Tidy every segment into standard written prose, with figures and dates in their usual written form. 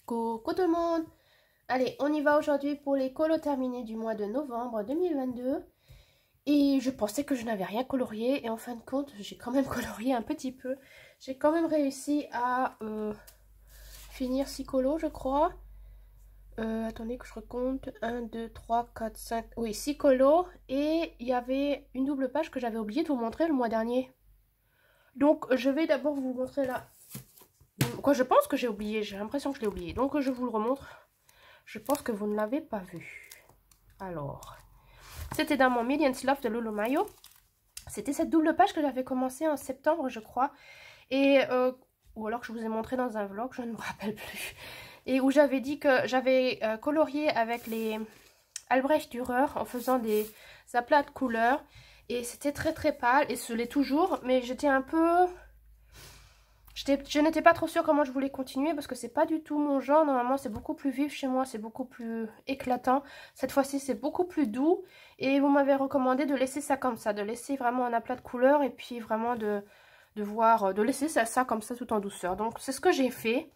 Coucou tout le monde! Allez, on y va aujourd'hui pour les colos terminés du mois de novembre 2022. Et je pensais que je n'avais rien colorié et en fin de compte, j'ai quand même colorié un petit peu. J'ai quand même réussi à finir 6 colos, je crois. Attendez que je recompte. 1, 2, 3, 4, 5... Oui, 6 colos. Et il y avait une double page que j'avais oublié de vous montrer le mois dernier. Donc, je vais d'abord vous montrer là. Quoi, je pense que j'ai oublié. J'ai l'impression que je l'ai oublié. Donc, je vous le remontre. Je pense que vous ne l'avez pas vu. Alors, c'était dans mon Millions Love de Lulu Mayo. C'était cette double page que j'avais commencé en septembre, je crois. Et, ou alors que je vous ai montré dans un vlog, je ne me rappelle plus. Et où j'avais dit que j'avais colorié avec les Albrecht Dürer en faisant des aplats de couleurs. Et c'était très très pâle, et ce l'est toujours, mais j'étais un peu... Je n'étais pas trop sûre comment je voulais continuer parce que c'est pas du tout mon genre. Normalement, c'est beaucoup plus vif chez moi, c'est beaucoup plus éclatant. Cette fois-ci, c'est beaucoup plus doux. Et vous m'avez recommandé de laisser ça comme ça, de laisser vraiment un aplat de couleurs et puis vraiment de laisser ça comme ça tout en douceur. Donc, c'est ce que j'ai fait.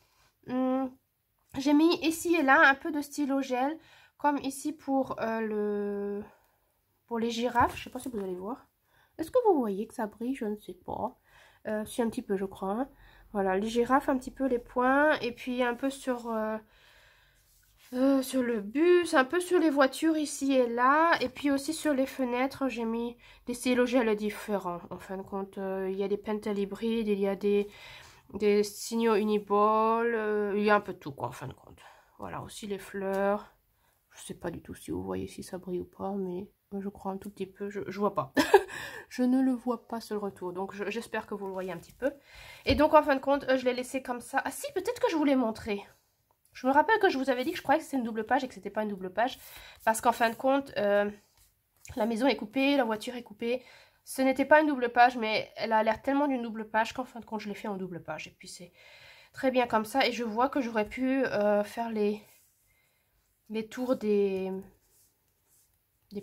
J'ai mis ici et là un peu de stylo gel, comme ici pour les girafes. Je sais pas si vous allez voir. Est-ce que vous voyez que ça brille? Je ne sais pas. Si, un petit peu, je crois. Hein. Voilà, les girafes, un petit peu les points. Et puis un peu sur le bus, un peu sur les voitures ici et là. Et puis aussi sur les fenêtres, j'ai mis des stylos gel différents. En fin de compte, il y a des pentels hybrides, il y a des signaux uniball. Il y a un peu de tout, quoi, en fin de compte. Voilà, aussi les fleurs. Je sais pas du tout si vous voyez si ça brille ou pas, mais je crois un tout petit peu. Je vois pas. Je ne le vois pas sur le retour, donc j'espère que vous le voyez un petit peu. Et donc en fin de compte, je l'ai laissé comme ça. Ah si, peut-être que je vous l'ai montré. Je me rappelle que je vous avais dit que je croyais que c'était une double page et que c'était pas une double page. Parce qu'en fin de compte, la maison est coupée, la voiture est coupée. Ce n'était pas une double page, mais elle a l'air tellement d'une double page qu'en fin de compte, je l'ai fait en double page. Et puis c'est très bien comme ça. Et je vois que j'aurais pu faire les tours des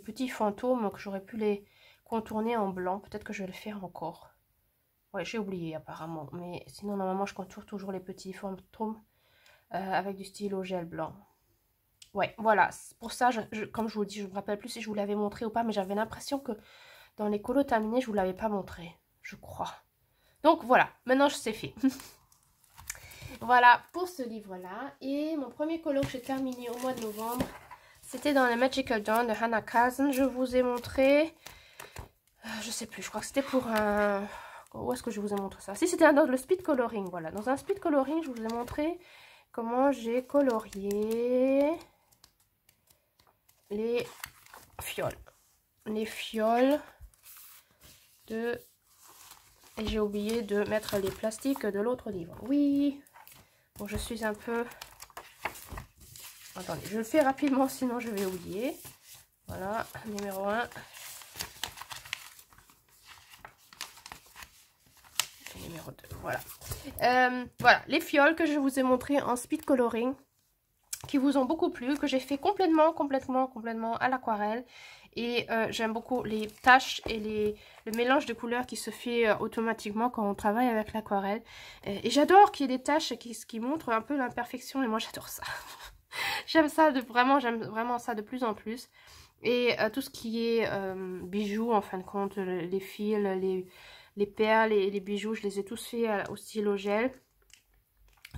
petits fantômes, que j'aurais pu les contourner en blanc. Peut-être que je vais le faire encore. Ouais, j'ai oublié apparemment. Mais sinon, normalement, je contourne toujours les petits fantômes avec du stylo gel blanc. Ouais, voilà. Pour ça, comme je vous le dis, je ne me rappelle plus si je vous l'avais montré ou pas. Mais j'avais l'impression que dans les colos terminés, je ne vous l'avais pas montré. Je crois. Donc voilà, maintenant, c'est fait. Voilà pour ce livre-là. Et mon premier colo que j'ai terminé au mois de novembre, c'était dans le Magical Dawn de Hannah Kazen. Je vous ai montré... je sais plus, je crois que c'était pour un... Où est-ce que je vous ai montré ça? Si, c'était dans le speed coloring, voilà. Dans un speed coloring, je vous ai montré comment j'ai colorié les fioles. Les fioles de... Et j'ai oublié de mettre les plastiques de l'autre livre. Oui. Bon, je suis un peu... Attendez, je le fais rapidement, sinon je vais oublier. Voilà, numéro 1. Numéro 2, voilà. Voilà, les fioles que je vous ai montrées en speed coloring, qui vous ont beaucoup plu, que j'ai fait complètement à l'aquarelle. Et j'aime beaucoup les taches et le mélange de couleurs qui se fait automatiquement quand on travaille avec l'aquarelle. Et j'adore qu'il y ait des taches qui montrent un peu l'imperfection, et moi j'adore ça. J'aime ça, j'aime vraiment ça de plus en plus. Et tout ce qui est bijoux, en fin de compte, les fils, les perles et les bijoux, je les ai tous faits au stylo gel.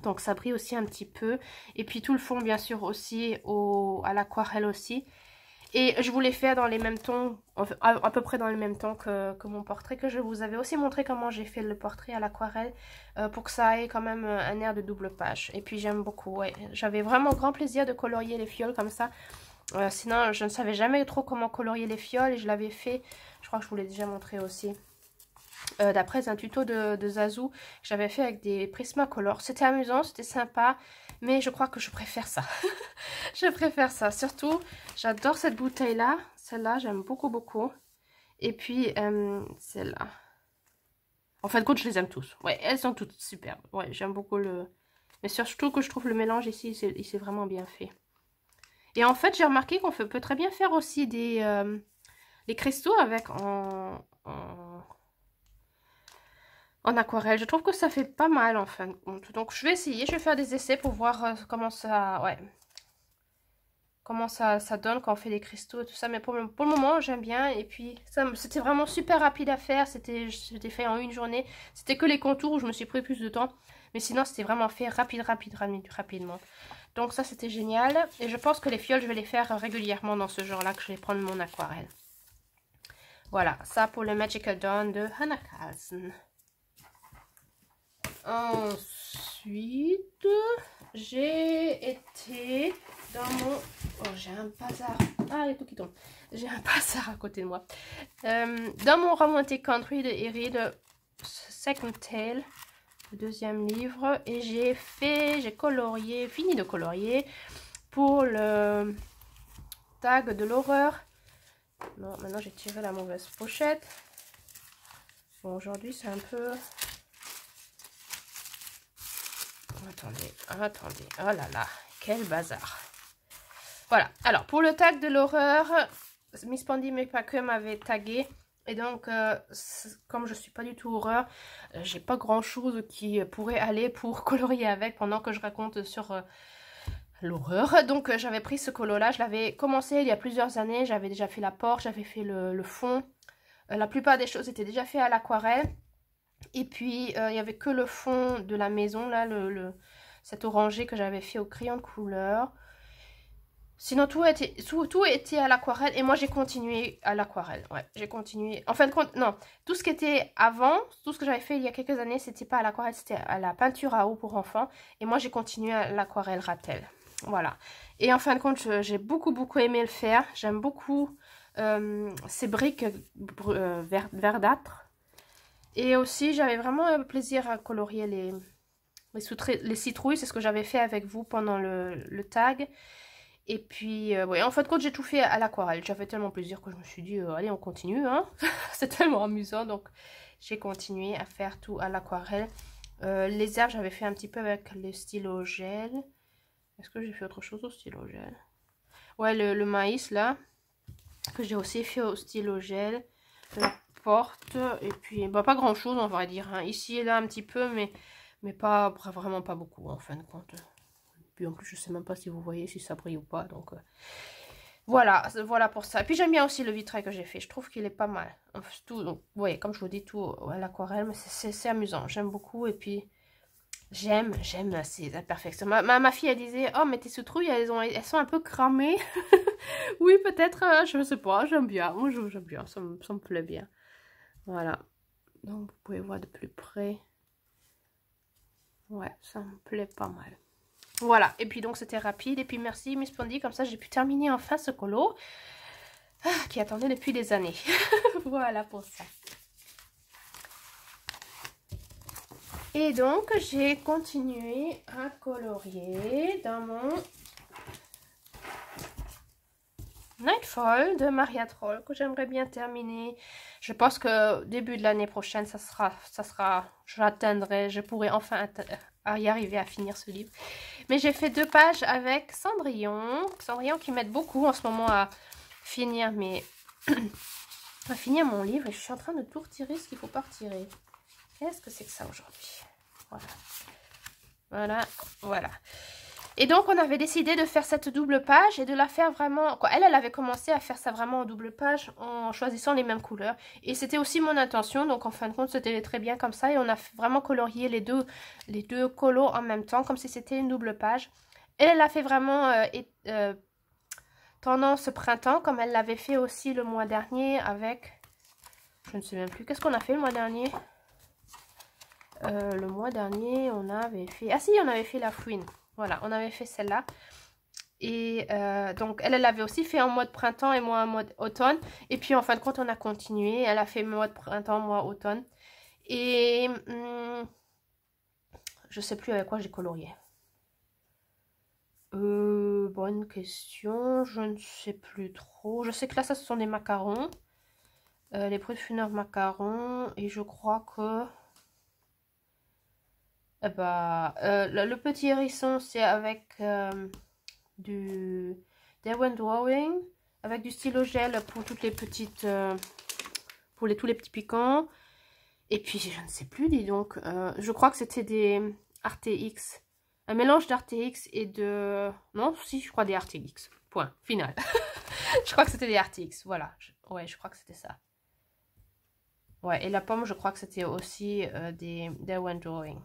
Donc ça brille aussi un petit peu. Et puis tout le fond, bien sûr, aussi à l'aquarelle aussi. Et je vous l'ai fait dans les mêmes tons, à peu près dans le même temps que mon portrait, que je vous avais aussi montré comment j'ai fait le portrait à l'aquarelle, pour que ça ait quand même un air de double page. Et puis j'aime beaucoup, ouais. J'avais vraiment grand plaisir de colorier les fioles comme ça. Sinon, je ne savais jamais trop comment colorier les fioles, et je l'avais fait, je crois que je vous l'ai déjà montré aussi, d'après un tuto de Zazou que j'avais fait avec des Prismacolor. C'était amusant, c'était sympa, mais je crois que je préfère ça. Je préfère ça. Surtout, j'adore cette bouteille-là. Celle-là, j'aime beaucoup. Et puis, celle-là. En fin de compte, je les aime tous. Ouais, elles sont toutes superbes. Ouais, j'aime beaucoup le... Mais surtout que je trouve le mélange ici, il s'est vraiment bien fait. Et en fait, j'ai remarqué qu'on peut très bien faire aussi des cristaux avec en aquarelle. Je trouve que ça fait pas mal en fin de compte. Donc je vais essayer, je vais faire des essais pour voir comment ça, ouais, comment ça donne quand on fait des cristaux et tout ça. Mais pour le moment, j'aime bien. Et puis, c'était vraiment super rapide à faire. C'était fait en une journée. C'était que les contours où je me suis pris plus de temps. Mais sinon, c'était vraiment fait rapidement. Donc ça, c'était génial. Et je pense que les fioles, je vais les faire régulièrement dans ce genre-là, que je vais prendre mon aquarelle. Voilà, ça pour le Magical Dawn de Hannah Carlson. Ensuite, j'ai été dans mon... Oh, j'ai un bazar. Ah, il y a tout qui tombe. J'ai un bazar à côté de moi. Dans mon Romantic Country de Irid, Second Tale, le deuxième livre. Et j'ai colorié, fini de colorier pour le tag de l'horreur. Non, maintenant j'ai tiré la mauvaise pochette. Bon, aujourd'hui c'est un peu... Attendez, oh là là, quel bazar. Voilà, alors pour le tag de l'horreur, Miss Pandy mais pas que m'avait tagué. Et donc, comme je suis pas du tout horreur, j'ai pas grand chose qui pourrait aller pour colorier avec pendant que je raconte sur l'horreur. Donc j'avais pris ce colo là, je l'avais commencé il y a plusieurs années, j'avais déjà fait la porte, j'avais fait le fond. La plupart des choses étaient déjà faites à l'aquarelle. Et puis, il n'y avait que le fond de la maison, là, cet orangé que j'avais fait au crayon de couleur. Sinon, tout était à l'aquarelle. Et moi, j'ai continué à l'aquarelle. Ouais, j'ai continué. En fin de compte, non. Tout ce qui était avant, tout ce que j'avais fait il y a quelques années, c'était pas à l'aquarelle, c'était à la peinture à eau pour enfants. Et moi, j'ai continué à l'aquarelle Ratel. Voilà. Et en fin de compte, j'ai beaucoup aimé le faire. J'aime beaucoup ces briques verdâtres. Et aussi, j'avais vraiment plaisir à colorier les citrouilles. C'est ce que j'avais fait avec vous pendant le tag. Et puis, ouais, en fin de compte, j'ai tout fait à l'aquarelle. J'avais tellement plaisir que je me suis dit, allez, on continue. Hein. C'est tellement amusant. Donc, j'ai continué à faire tout à l'aquarelle. Les herbes, j'avais fait un petit peu avec le stylo gel. Est-ce que j'ai fait autre chose au stylo gel? Ouais, le maïs, là, que j'ai aussi fait au stylo gel. La porte, et puis bah, pas grand chose on va dire, hein. Ici et là un petit peu, mais pas vraiment pas beaucoup en fin de compte. Puis en plus je sais même pas si vous voyez si ça brille ou pas, donc voilà pour ça. Et puis j'aime bien aussi le vitrail que j'ai fait, je trouve qu'il est pas mal. Enfin, tout, donc, vous voyez, comme je vous dis, tout à l'aquarelle, mais c'est amusant, j'aime beaucoup. Et puis j'aime ces imperfections. Ma fille elle disait, oh mais tes citrouilles elles sont un peu cramées. Oui peut-être, je sais pas, j'aime bien, moi j'aime bien, ça me plaît bien. Voilà, donc vous pouvez voir de plus près. Ouais, ça me plaît pas mal. Voilà, et puis donc c'était rapide. Et puis merci Miss Pandy, comme ça j'ai pu terminer enfin ce colo qui attendait depuis des années. Voilà pour ça. Et donc j'ai continué à colorier dans mon Nightfall de Maria Troll que j'aimerais bien terminer. Je pense que début de l'année prochaine, ça sera, j'atteindrai, je pourrai enfin y arriver à finir ce livre. Mais j'ai fait 2 pages avec Cendrillon qui m'aide beaucoup en ce moment à finir à finir mon livre. Et je suis en train de tout retirer ce qu'il faut pas retirer. Qu'est-ce que c'est que ça aujourd'hui? Voilà. Et donc, on avait décidé de faire cette double page et de la faire vraiment... Quoi, elle avait commencé à faire ça vraiment en double page en choisissant les mêmes couleurs. Et c'était aussi mon intention. Donc, en fin de compte, c'était très bien comme ça. Et on a vraiment colorié les deux colos en même temps, comme si c'était une double page. Elle a fait vraiment tendance printemps, comme elle l'avait fait aussi le mois dernier avec... Je ne sais même plus. Qu'est-ce qu'on a fait le mois dernier? Le mois dernier, on avait fait... Ah si, on avait fait la fouine. Voilà, on avait fait celle-là. Et donc, elle l'avait aussi fait en mode printemps et moi en mode automne. Et puis, en fin de compte, on a continué. Elle a fait mode printemps, moi automne. Et je sais plus avec quoi j'ai colorié. Bonne question. Je ne sais plus trop. Je sais que là, ça, ce sont des macarons. Les bruits de funeur macarons. Et je crois que... le petit hérisson, c'est avec du Derwent Drawing, avec du stylo gel pour toutes les petites, tous les petits piquants. Et puis, je ne sais plus, dis donc. Je crois que c'était des RTX. Un mélange d'RTX et de... Non, si, je crois des RTX. Point, final. Je crois que c'était des RTX, voilà. Ouais, je crois que c'était ça. Ouais, et la pomme, je crois que c'était aussi des Wendrawing.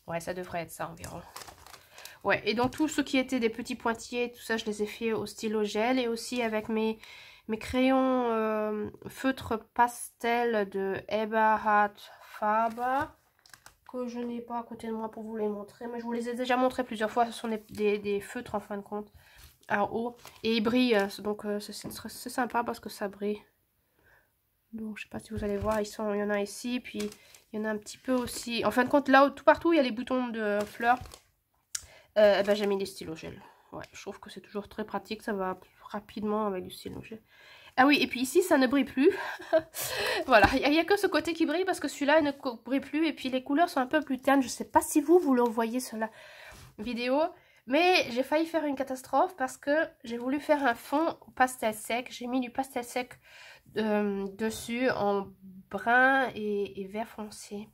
Ouais, ça devrait être ça environ. Ouais, et donc tout ce qui était des petits pointillés, tout ça, je les ai fait au stylo gel. Et aussi avec mes crayons feutre pastel de Eberhard Faber, que je n'ai pas à côté de moi pour vous les montrer. Mais je vous les ai déjà montrés plusieurs fois. Ce sont des feutres en fin de compte. À eau. Et ils brillent, donc c'est sympa parce que ça brille. Donc je sais pas si vous allez voir, il y en a ici, puis il y en a un petit peu aussi. En fin de compte, là, tout partout, il y a les boutons de fleurs. Ben, j'ai mis des stylos gel. Ouais, je trouve que c'est toujours très pratique, ça va rapidement avec du stylo gel. Ah oui, et puis ici, ça ne brille plus. Voilà, il n'y a que ce côté qui brille parce que celui-là ne brille plus. Et puis les couleurs sont un peu plus ternes. Je ne sais pas si vous le voyez sur la vidéo. Mais j'ai failli faire une catastrophe parce que j'ai voulu faire un fond pastel sec. J'ai mis du pastel sec dessus en brun et vert foncé.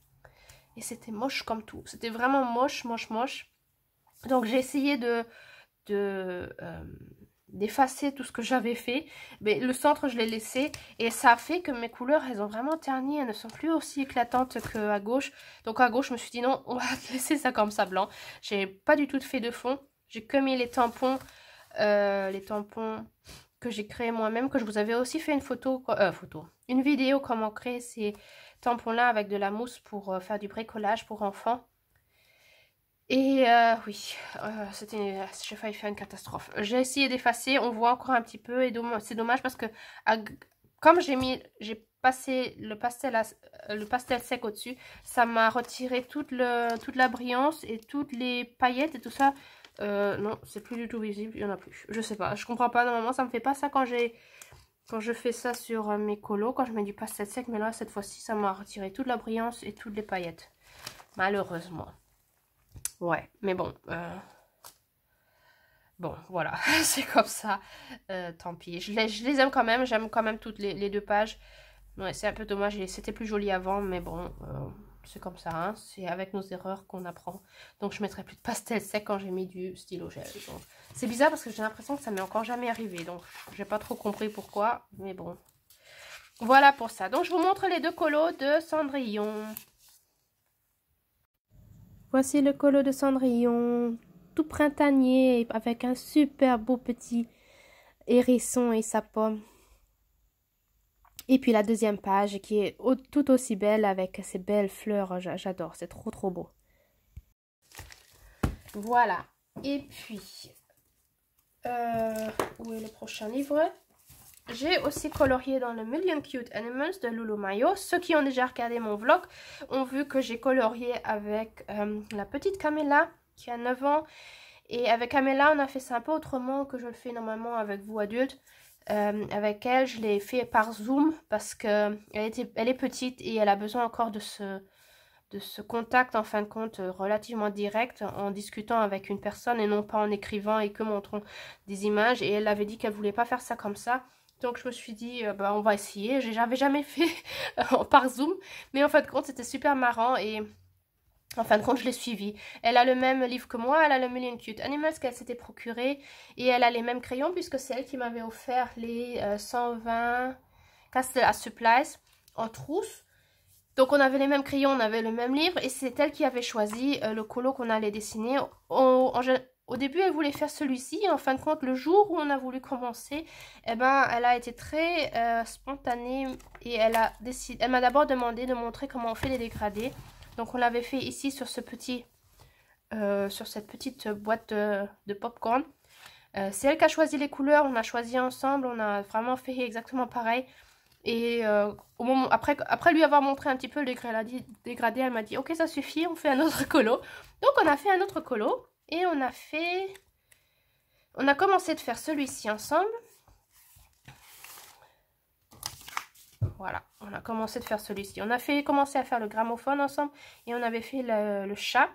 Et c'était moche comme tout. C'était vraiment moche, moche, moche. Donc j'ai essayé d'effacer tout ce que j'avais fait. Mais le centre, je l'ai laissé. Et ça a fait que mes couleurs, elles ont vraiment terni. Elles ne sont plus aussi éclatantes qu'à gauche. Donc à gauche, je me suis dit non, on va laisser ça comme ça blanc. J'ai pas du tout fait de fond. J'ai que mis les tampons que j'ai créés moi-même. Que je vous avais aussi fait une vidéo comment créer ces tampons-là avec de la mousse pour faire du bricolage pour enfants. Et oui, j'ai failli faire une catastrophe. J'ai essayé d'effacer, on voit encore un petit peu et c'est dommage parce que comme j'ai passé le pastel sec au-dessus, ça m'a retiré toute la brillance et toutes les paillettes et tout ça. Non, c'est plus du tout visible, il n'y en a plus. Je sais pas, je comprends pas, normalement ça me fait pas ça quand je fais ça sur mes colos, quand je mets du pastel sec, mais là cette fois-ci ça m'a retiré toute la brillance et toutes les paillettes. Malheureusement. Ouais, mais bon, bon, voilà, c'est comme ça, tant pis. Je les aime quand même, j'aime quand même toutes les deux pages. Ouais, c'est un peu dommage, c'était plus joli avant, mais bon, c'est comme ça, hein, c'est avec nos erreurs qu'on apprend. Donc je mettrai plus de pastel sec quand j'ai mis du stylo gel. C'est bizarre parce que j'ai l'impression que ça m'est encore jamais arrivé, donc j'ai pas trop compris pourquoi, mais bon. Voilà pour ça, donc je vous montre les deux colos de Cendrillon. Voici le colo de Cendrillon, tout printanier, avec un super beau petit hérisson et sa pomme. Et puis la deuxième page qui est tout aussi belle avec ces belles fleurs, j'adore, c'est trop trop beau. Voilà, et puis, où est le prochain livre? J'ai aussi colorié dans le Million Cute Animals de Lulu Mayo. Ceux qui ont déjà regardé mon vlog ont vu que j'ai colorié avec la petite Camilla qui a 9 ans. Et avec Camilla, on a fait ça un peu autrement que je le fais normalement avec vous adultes. Avec elle, je l'ai fait par Zoom parce qu'elle est petite et elle a besoin encore de ce contact en fin de compte relativement direct en discutant avec une personne et non pas en écrivant et que montrant des images. Et elle avait dit qu'elle voulait pas faire ça comme ça. Donc je me suis dit, bah, on va essayer. J'avais jamais fait par Zoom. Mais en fin de compte, c'était super marrant. Et en fin de compte, je l'ai suivie. Elle a le même livre que moi. Elle a le Million Cute Animals qu'elle s'était procuré. Et elle a les mêmes crayons puisque c'est elle qui m'avait offert les 120 Castella Supplies en trousse. Donc on avait les mêmes crayons, on avait le même livre. Et c'est elle qui avait choisi le colo qu'on allait dessiner. Au début, elle voulait faire celui-ci. En fin de compte, le jour où on a voulu commencer, eh ben, elle a été très spontanée. Et elle m'a d'abord demandé de montrer comment on fait les dégradés. Donc, on l'avait fait ici sur cette petite boîte de popcorn. C'est elle qui a choisi les couleurs. On a choisi ensemble. On a vraiment fait exactement pareil. Et après lui avoir montré un petit peu le dégradé, elle m'a dit « Ok, ça suffit, on fait un autre colo. » Donc, on a fait un autre colo. Et on a commencé de faire celui-ci ensemble. Voilà, on a commencé de faire celui-ci. On a commencé à faire le gramophone ensemble. Et on avait fait le chat.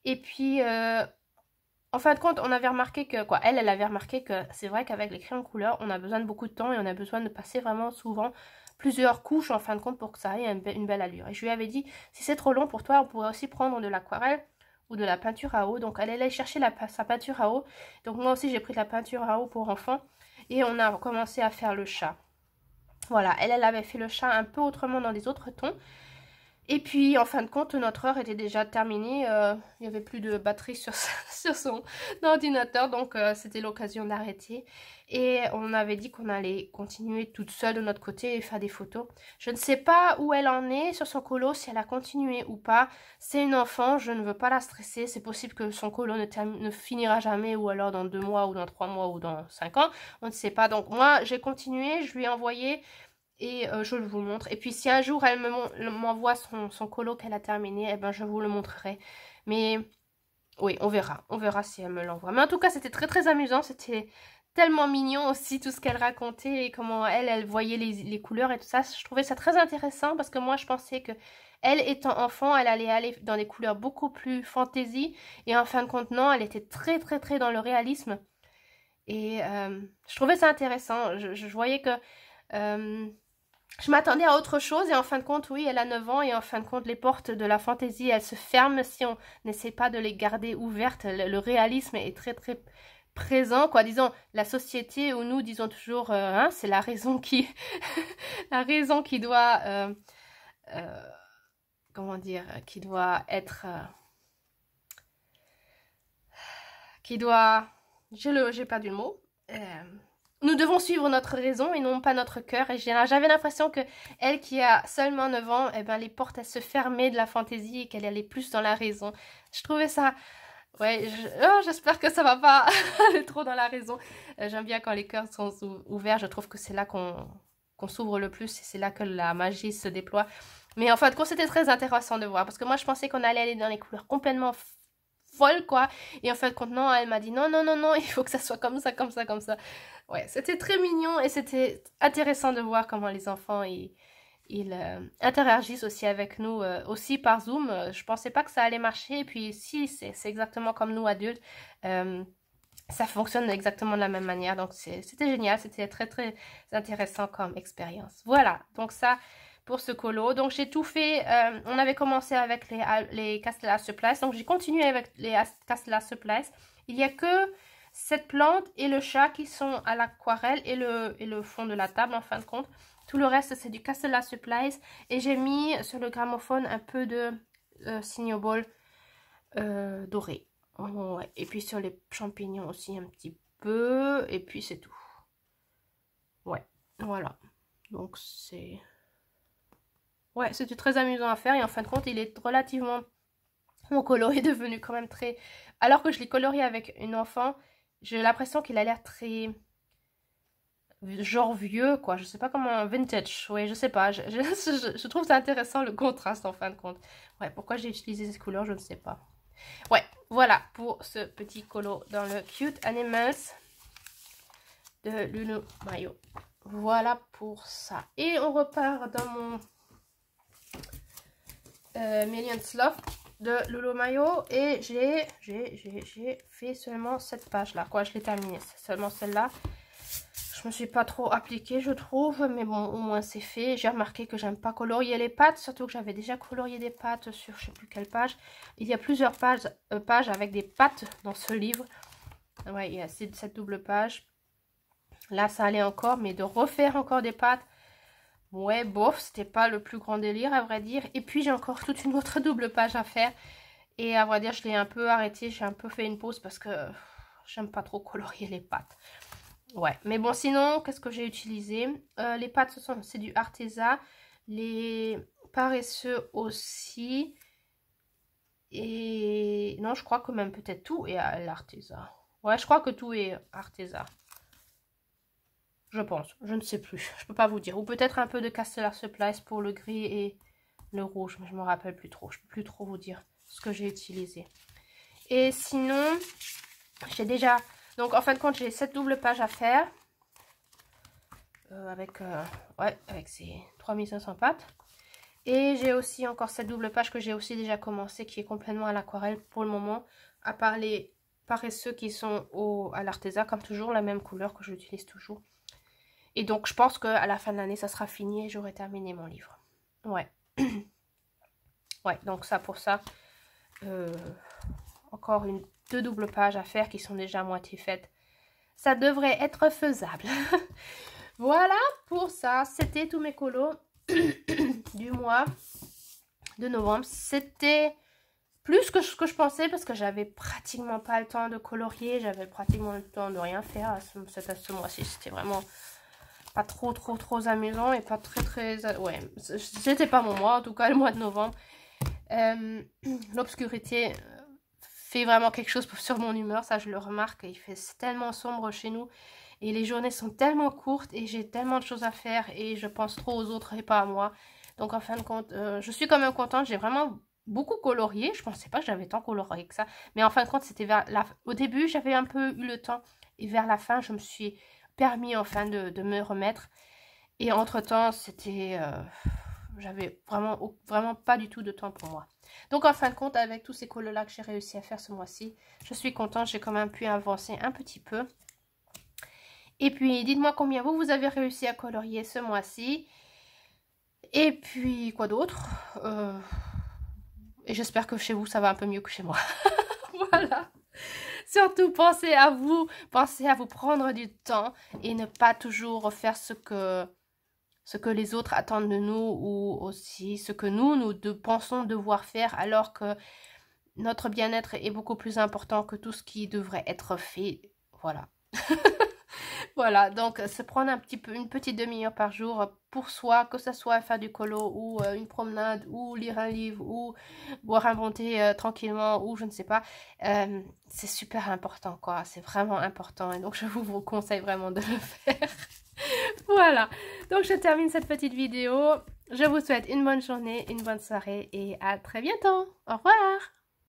Et puis, en fin de compte, on avait remarqué que... Elle avait remarqué que c'est vrai qu'avec les crayons de couleur, on a besoin de beaucoup de temps. Et on a besoin de passer vraiment souvent plusieurs couches en fin de compte pour que ça ait une belle allure. Et je lui avais dit, si c'est trop long pour toi, on pourrait aussi prendre de l'aquarelle ou de la peinture à eau. Donc elle allait chercher sa peinture à eau. Donc moi aussi j'ai pris de la peinture à eau pour enfants et on a commencé à faire le chat. Voilà, elle avait fait le chat un peu autrement dans des autres tons. Et puis, en fin de compte, notre heure était déjà terminée. Il n'y avait plus de batterie sur son ordinateur, donc c'était l'occasion d'arrêter. Et on avait dit qu'on allait continuer toute seule de notre côté et faire des photos. Je ne sais pas où elle en est sur son colo, si elle a continué ou pas. C'est une enfant, je ne veux pas la stresser. C'est possible que son colo ne finira jamais, ou alors dans 2 mois, ou dans 3 mois, ou dans 5 ans. On ne sait pas. Donc moi, j'ai continué, je lui ai envoyé... Et je vous montre. Et puis si un jour elle m'envoie son colo qu'elle a terminé, eh ben je vous le montrerai. Mais oui, on verra. On verra si elle me l'envoie. Mais en tout cas, c'était très très amusant. C'était tellement mignon aussi tout ce qu'elle racontait et comment elle voyait les couleurs et tout ça. Je trouvais ça très intéressant parce que moi je pensais que elle étant enfant, elle allait aller dans des couleurs beaucoup plus fantaisie. Et en fin de compte, non, elle était très très très dans le réalisme. Et je trouvais ça intéressant. Je voyais que... je m'attendais à autre chose et en fin de compte, oui, elle a 9 ans et en fin de compte, les portes de la fantaisie, elles se ferment si on n'essaie pas de les garder ouvertes. Le réalisme est très très présent, quoi. Disons, la société où nous disons toujours, hein, c'est la raison qui... la raison qui doit... comment dire, qui doit être... qui doit... j'ai perdu le mot. Nous devons suivre notre raison et non pas notre cœur. Et j'avais l'impression que elle qui a seulement 9 ans, eh ben, les portes elles se fermaient de la fantaisie et qu'elle allait plus dans la raison. Je trouvais ça... Ouais, j'espère que ça va pas aller trop dans la raison. J'aime bien quand les cœurs sont ouverts. Je trouve que c'est là qu'on s'ouvre le plus et c'est là que la magie se déploie. Mais en fin de compte, c'était très intéressant de voir. Parce que moi, je pensais qu'on allait aller dans les couleurs complètement folles, quoi. Et en fin de compte, non, elle m'a dit non, non, non, non, il faut que ça soit comme ça, comme ça, comme ça. Ouais, c'était très mignon et c'était intéressant de voir comment les enfants ils interagissent aussi avec nous, aussi par Zoom. Je pensais pas que ça allait marcher et puis si, c'est exactement comme nous adultes. Ça fonctionne exactement de la même manière, donc c'était génial, c'était très très intéressant comme expérience. Voilà, donc ça pour ce colo. Donc j'ai tout fait, on avait commencé avec les Castella Supplies, donc j'ai continué avec les Castella Supplies. Il n'y a que cette plante et le chat qui sont à l'aquarelle et le fond de la table en fin de compte. Tout le reste c'est du Castella Supplies et j'ai mis sur le gramophone un peu de Cinnoball doré. Ouais. Et puis sur les champignons aussi un petit peu. Et puis c'est tout. Ouais, voilà. Donc c'est... Ouais, c'était très amusant à faire. Et en fin de compte, il est relativement... Mon colo est devenu quand même très... Alors que je l'ai colorié avec une enfant, j'ai l'impression qu'il a l'air très... genre vieux, quoi. Je sais pas comment... Vintage. Ouais, je sais pas. Je trouve ça intéressant le contraste en fin de compte. Ouais, pourquoi j'ai utilisé ces couleurs, je ne sais pas. Ouais, voilà pour ce petit colo dans le Cute Animals de Lulu Mayo. Voilà pour ça. Et on repart dans mon Millions Love de Lulu Mayo. Et j'ai fait seulement cette page là. Quoi, je l'ai terminée. C'est seulement celle-là. Je me suis pas trop appliquée, je trouve. Mais bon, au moins c'est fait. J'ai remarqué que j'aime pas colorier les pattes. Surtout que j'avais déjà colorié des pattes sur je sais plus quelle page. Il y a plusieurs pages avec des pattes dans ce livre. Ouais, il y a cette double page. Là, ça allait encore. Mais de refaire encore des pattes. Ouais, bof, c'était pas le plus grand délire à vrai dire. Et puis j'ai encore toute une autre double page à faire. Et à vrai dire, je l'ai un peu arrêté. J'ai un peu fait une pause parce que j'aime pas trop colorier les pattes. Ouais, mais bon, sinon, qu'est-ce que j'ai utilisé? Les pâtes, c'est du Arteza. Les paresseux aussi. Et non, je crois que même peut-être tout est à l'Arteza. Ouais, je crois que tout est Arteza. Je pense, je ne sais plus. Je peux pas vous dire. Ou peut-être un peu de Castella Supplies pour le gris et le rouge. Mais je me rappelle plus trop. Je peux plus trop vous dire ce que j'ai utilisé. Et sinon, j'ai déjà... Donc, en fin de compte, j'ai cette double page à faire. Avec ces 3500 pattes. Et j'ai aussi encore cette double page que j'ai aussi déjà commencé, qui est complètement à l'aquarelle pour le moment. À part les paresseux qui sont à l'Arteza, comme toujours, la même couleur que j'utilise toujours. Et donc, je pense qu'à la fin de l'année, ça sera fini et j'aurai terminé mon livre. Ouais. Ouais, donc ça pour ça. Encore deux doubles pages à faire qui sont déjà à moitié faites. Ça devrait être faisable. Voilà pour ça. C'était tous mes colos du mois de novembre. C'était plus que ce que je pensais parce que j'avais pratiquement pas le temps de colorier. J'avais pratiquement le temps de rien faire à ce mois-ci. C'était vraiment pas trop amusant et pas très... Ouais, c'était pas mon mois en tout cas le mois de novembre. L'obscurité fait vraiment quelque chose sur mon humeur, ça je le remarque. Il fait tellement sombre chez nous et les journées sont tellement courtes et j'ai tellement de choses à faire et je pense trop aux autres et pas à moi. Donc en fin de compte, je suis quand même contente. J'ai vraiment beaucoup colorié. Je pensais pas que j'avais tant colorié que ça, mais en fin de compte c'était au début j'avais un peu eu le temps et vers la fin je me suis permis enfin de me remettre. Et entre temps c'était j'avais vraiment pas du tout de temps pour moi. Donc en fin de compte, avec tous ces colos là que j'ai réussi à faire ce mois-ci, je suis contente, j'ai quand même pu avancer un petit peu. Et puis dites-moi combien vous avez réussi à colorier ce mois-ci. Et puis quoi d'autre, et j'espère que chez vous ça va un peu mieux que chez moi. Voilà. Surtout pensez à vous prendre du temps et ne pas toujours faire ce que les autres attendent de nous ou aussi ce que nous pensons devoir faire alors que notre bien-être est beaucoup plus important que tout ce qui devrait être fait. Voilà. Voilà, donc se prendre une petite demi-heure par jour pour soi, que ce soit faire du colo ou une promenade ou lire un livre ou boire un bon thé tranquillement ou je ne sais pas, c'est super important quoi, c'est vraiment important et donc je vous conseille vraiment de le faire. Voilà, donc je termine cette petite vidéo. Je vous souhaite une bonne journée, une bonne soirée et à très bientôt. Au revoir.